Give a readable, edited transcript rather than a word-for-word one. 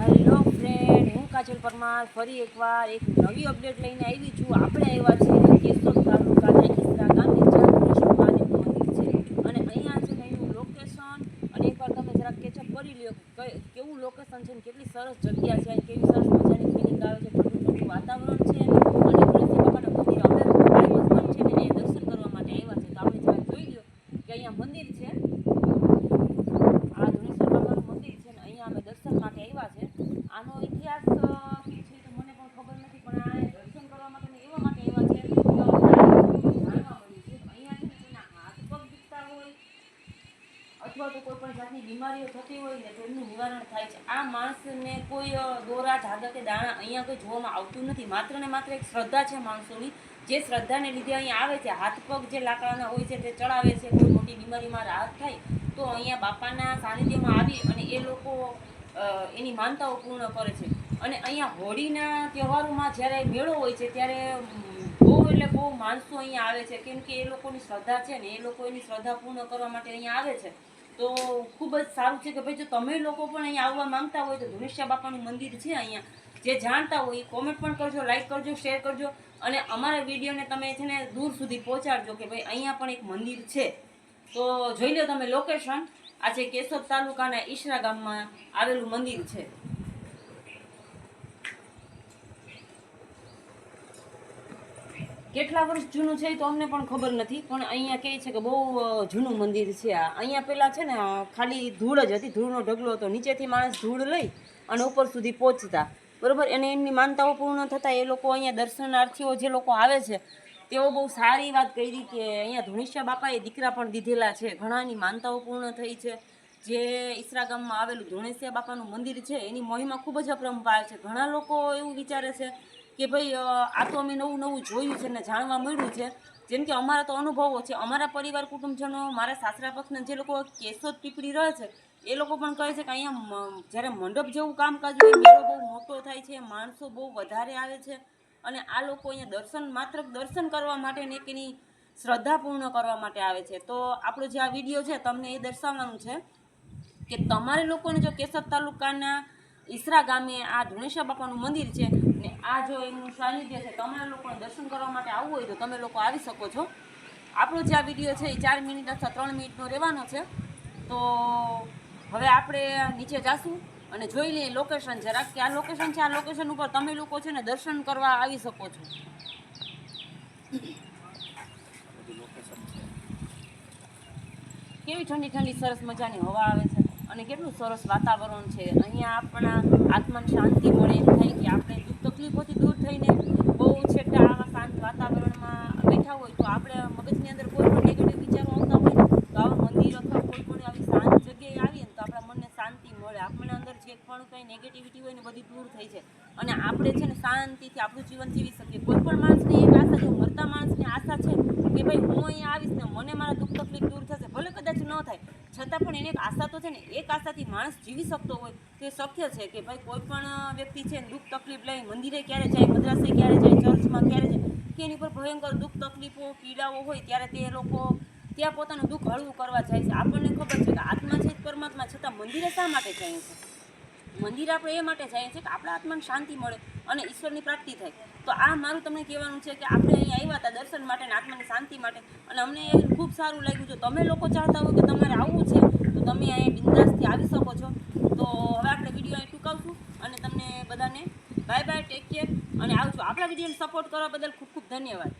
Hello friend, હું કાજલ પરમાર ફરી એકવાર એક નવી અપડેટ લઈને આવી છું. આપણે આવ્યા છે કેશોદ તાલુકાના ઈસરા ગામે જ્યાં મહાદેવનું મંદિર છે. અને અહીંયા છે ને એનું લોકેશન અને એકવાર તમે જરાક કેચઅપ કરી લ્યો કેવું લોકેશન છે ને કેટલી સરસ જગ્યા છે અને કેવી સરસ મજાની ફિલિંગ આવે છે, ઠંડુ ઠંડુ વાતાવરણ છે. અને ગણેશ બાપાના મંદિર અમે પણ છે ને એ દર્શન કરવા માટે આવ્યા છે. તો આપણે જરાક જોઈ લ્યો કે અહીંયા મંદિર છે, આ ધુણેશ્વર બાબાનું મંદિર છે ને અહીંયા અમે દર્શન માટે આવ્યા છે. આનો ઇતિહાસ છે તો મને પણ ખબર નથી, પણ આ દર્શન કરવા માટે એવા માટે આવ્યા છે કે જાણવા મળ્યું છે અહીંયા છે ને તેના હાથ પગ દુખતા હોય અથવા તો કોઈ પણ જાતની બીમારીઓ થતી હોય ને તો એમનું નિવારણ થાય છે. આ માણસને કોઈ દોરા ધાગા કે દાણા અહીંયા કોઈ જોવામાં આવતું નથી. માત્ર ને માત્ર એક શ્રદ્ધા છે માણસોની, જે શ્રદ્ધાને લીધે અહીંયા આવે છે. હાથ પગ જે લાકડાના હોય છે તે ચડાવે છે. કોઈ મોટી બીમારીમાં રાહત થાય તો અહીંયા બાપાના સાનિધ્યમાં આવી અને એ લોકો એની માનતાઓ પૂર્ણ કરે છે. અને અહીંયા હોળીના તહેવારોમાં જ્યારે મેળો હોય છે ત્યારે બહુ એટલે બહુ માણસો અહીંયા આવે છે, કેમ કે એ લોકોની શ્રદ્ધા છે ને એ લોકો એની શ્રદ્ધા પૂર્ણ કરવા માટે અહીંયા આવે છે. તો ખૂબ જ સારું છે કે ભાઈ જો તમે લોકો પણ અહીંયા આવવા માંગતા હોય તો ધુણેશ્વર બાપાનું મંદિર છે અહીંયા. જે જાણતા હોય એ કોમેન્ટ પણ કરજો, લાઈક કરજો, શેર કરજો અને અમારા વિડીયોને તમે છે ને દૂર સુધી પહોંચાડજો કે ભાઈ અહીંયા પણ એક મંદિર છે. તો જોઈ લો તમે લોકેશન, આ છે કેશોદ તાલુકાના ઈસરા ગામમાં આવેલું મંદિર છે. કેટલા વર્ષ જૂનું છે તો અમને પણ ખબર નથી, પણ અહીંયા કહે છે કે બહુ જૂનું મંદિર છે. આ અહીંયા પહેલાં છે ને ખાલી ધૂળ જ હતી, ધૂળનો ઢગલો હતો. નીચેથી માણસ ધૂળ લઈ અને ઉપર સુધી પહોંચતા, બરાબર. અને એમની માનતાઓ પૂર્ણ થતાં એ લોકો અહીંયા દર્શનાર્થીઓ જે લોકો આવે છે તેઓ બહુ સારી વાત કરી કે અહીંયા ધુણેશ્વર બાપાએ દીકરા પણ દીધેલા છે. ઘણાની માનતાઓ પૂર્ણ થઈ છે. જે ઈસરા ગામમાં આવેલું ધુણેશ્વર બાપાનું મંદિર છે એની મહિમા ખૂબ જ અપરંપાર છે. ઘણા લોકો એવું વિચારે છે કે ભાઈ આ તો અમે નવું નવું જોયું છે ને જાણવા મળ્યું છે. જેમ કે અમારા તો અનુભવો છે, અમારા પરિવાર કુટુંબજનો, મારા સાસરા પક્ષના જે લોકો કેશોદ પીપળી રહે છે એ લોકો પણ કહે છે કે અહીંયા જ્યારે મંડપ જેવું કામકાજ હોય, મેળો બહુ મોટો થાય છે, માણસો બહુ વધારે આવે છે અને આ લોકો અહીંયા માત્ર દર્શન કરવા માટે ને એની શ્રદ્ધા પૂર્ણ કરવા માટે આવે છે. તો આપણો જે આ વિડીયો છે તમને એ દર્શાવવાનું છે કે તમારે લોકોને જો કેશોદ તાલુકાના ઈસરા ગામે આ ધુણેશ્વર બાપાનું મંદિર છે ને આ જો એનું સાનિધ્ય છે, તમારા લોકોને દર્શન કરવા માટે આવવું હોય તો તમે લોકો આવી શકો છો. આપણો જે આ વિડીયો છે એ 4 મિનિટ અથવા 3 મિનિટનો રહેવાનો છે. તો હવે આપણે નીચે જાશું અને જોઈ લઈએ લોકેશન જરાક કે આ લોકેશન છે. આ લોકેશન ઉપર તમે લોકો છે ને દર્શન કરવા આવી શકો છો. કેવી ઠંડી ઠંડી સરસ મજાની હવા આવે છે અને કેટલું સરસ વાતાવરણ છે. અહીંયા આપણા આત્માને શાંતિ મળે, એમ થાય કે આપણે દુઃખ તકલીફોથી દૂર થઈને બહુ છેટા આવા શાંત વાતાવરણમાં બેઠા હોય તો આપણે મગજની અંદર કોઈ પણ નેગેટિવ વિચારો આવતા હોય તો આવા મંદિર અથવા કોઈ પણ આવી શાંત જગ્યાએ આવીએ ને તો આપણા મનને શાંતિ મળે. આપણા અંદર જે પણ કંઈ નેગેટિવિટી હોય ને બધી દૂર થઈ જાય અને આપણે છે ને શાંતિથી આપણું જીવન જીવી શકીએ. કોઈ પણ માણસની એક આશા, જો મરતા માણસની આશા છે કે ભાઈ હું અહીંયા આવીશ ને મને મારા દુઃખ તકલીફ દૂર થશે, ભલે કદાચ ન થાય છતાં પણ એને એક આશા તો છે ને, એક આશાથી માણસ જીવી શકતો હોય તો એ શક્ય છે કે ભાઈ કોઈ પણ વ્યક્તિ છે ને દુઃખ તકલીફ લઈ મંદિરે ક્યારે જાય, મદ્રાસે ક્યારે જાય, ચર્ચમાં ક્યારે જાય કે એની પર ભયંકર દુઃખ તકલીફો પીડાઓ હોય ત્યારે તે લોકો ત્યાં પોતાનું દુઃખ હળવું કરવા જાય છે. આપણને ખબર છે કે આત્મા છે પરમાત્મા, છતાં મંદિરે શા માટે જાય છે? મંદિર આપણે એ માટે જાય છે કે આપણા આત્માને શાંતિ મળે અને ઈશ્વરની પ્રાપ્તિ થાય. તો આ મારું તમને કહેવાનું છે કે આપણે અહીંયા આવ્યા હતા દર્શન માટે અને આત્માની શાંતિ માટે અને અમને એ ખૂબ સારું લાગ્યું. જો તમે લોકો ચાહતા હોય કે તમારે આવવું છે તો તમે અહીંયા બિંદાસથી આવી શકો છો. તો હવે આપણે વિડીયો અહીં ટૂંકાવશું અને તમને બધાને બાય બાય, ટેક કેર અને આવજો. આપણા વિડીયોને સપોર્ટ કરવા બદલ ખૂબ ખૂબ ધન્યવાદ.